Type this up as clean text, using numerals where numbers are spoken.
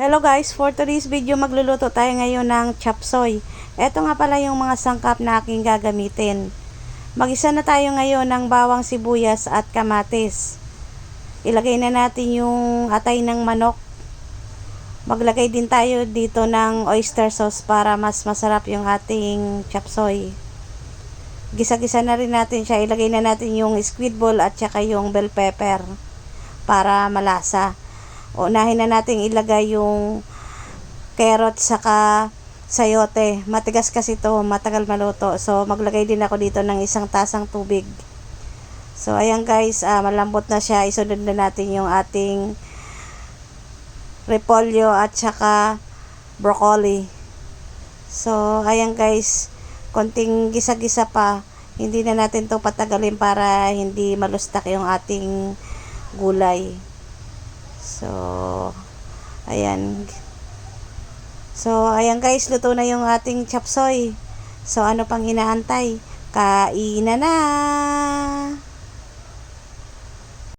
Hello guys, for today's video magluluto tayo ngayon ng chop suey. Ito nga pala yung mga sangkap na aking gagamitin. Magisa na tayo ngayon ng bawang, sibuyas at kamatis. Ilagay na natin yung atay ng manok. Maglagay din tayo dito ng oyster sauce para mas masarap yung ating chop suey. Gisa-gisa na rin natin siya. Ilagay na natin yung squid ball at saka yung bell pepper para malasa. Unahin na natin ilagay yung carrot saka sayote. Matigas kasi ito, matagal maluto. So maglagay din ako dito ng isang tasang tubig. So ayan guys, malambot na siya. Isunod na natin yung ating repolyo at saka broccoli. So ayan guys, konting gisa-gisa pa. Hindi na natin to patagalin para hindi malustak yung ating gulay. So ayan. So ayan guys, luto na yung ating chop suey. So ano pang inaantay? Kainan na!